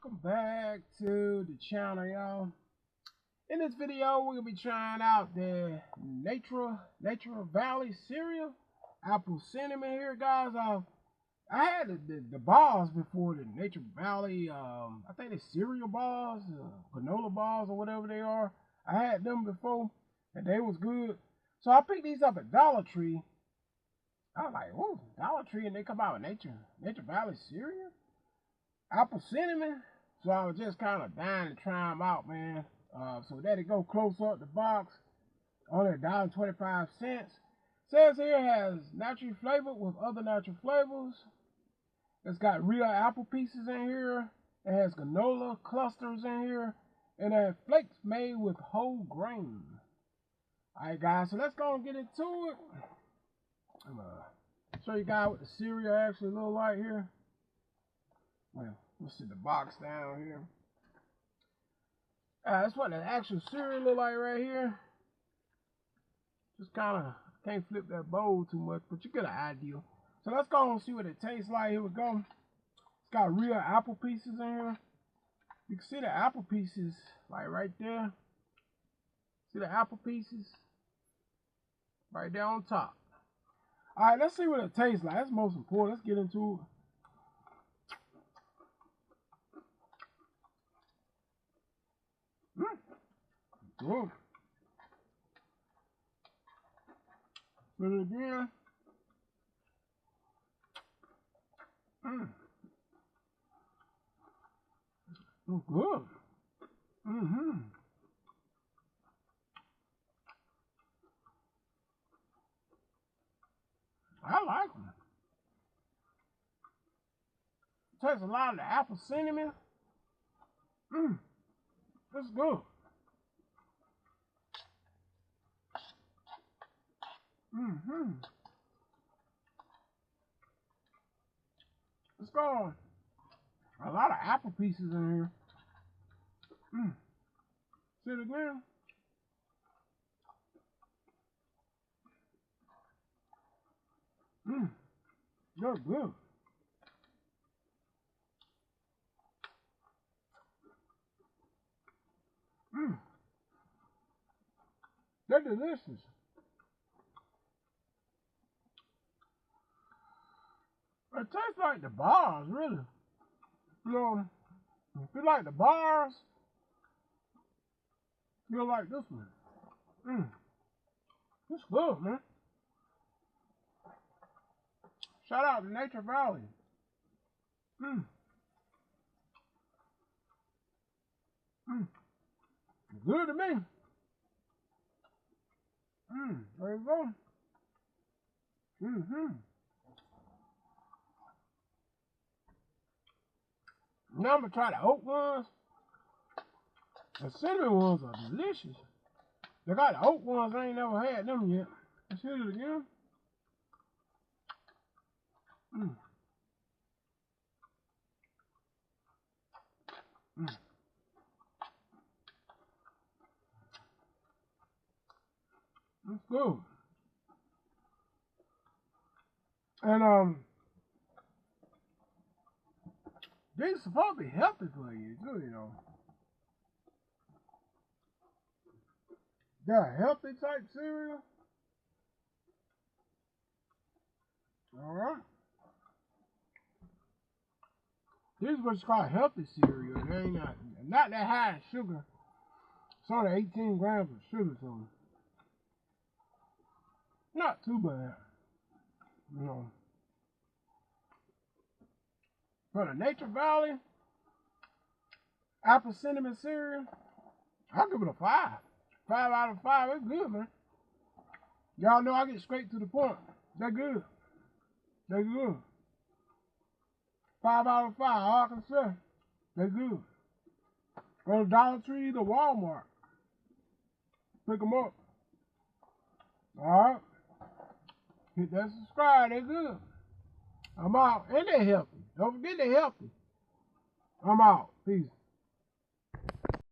Welcome back to the channel, y'all. In this video, we're gonna be trying out the Nature Valley cereal, apple cinnamon here, guys. I had the bars before, the Nature Valley. I think the cereal bars, granola bars, or whatever they are. I had them before, and they was good. So I picked these up at Dollar Tree. I was like, "Whoa, Dollar Tree!" and they come out with Nature Valley cereal, apple cinnamon. So I was just kind of dying to try them out, man. So there they go, close up the box, only $1.25. Says here it has naturally flavored with other natural flavors. It's got real apple pieces in here. It has granola clusters in here, and it has flakes made with whole grain. All right, guys. So let's go and get into it. I'm gonna show you guys what the cereal actually look like here. Well, let's see the box down here. That's what the actual cereal look like right here. Just kind of can't flip that bowl too much, but you get an idea. So let's go and see what it tastes like. Here we go. It's got real apple pieces in here. You can see the apple pieces like right there. See the apple pieces right there on top. All right, let's see what it tastes like. That's most important. Let's get into it. Good. Put it again. Good. I like them. Tastes a lot of the apple cinnamon. It's good. It's got a lot of apple pieces in here. See it again? They're good. They're delicious. It tastes like the bars, really. You know, if you like the bars, you'll like this one. It's good, man. Shout out to Nature Valley. Good to me. There you go. Now I'm gonna try the oat ones. The cinnamon ones are delicious. They got the oat ones. I ain't never had them yet. Let's hit it again. It's good. And they're supposed to be healthy for you too, you know. They're a healthy type cereal. Alright. This is what's called healthy cereal. It ain't not that high in sugar. It's only 18 grams of sugar, so not too bad. You know. For the Nature Valley apple cinnamon cereal, I'll give it a 5. 5 out of 5. It's good, man. Y'all know I get straight to the point. They're good. They're good. 5 out of 5. All I can say. They're good. Go to Dollar Tree or Walmart. Pick them up. Alright. Hit that subscribe. They're good. I'm out. And they're healthy. Don't forget they're healthy. I'm out. Peace.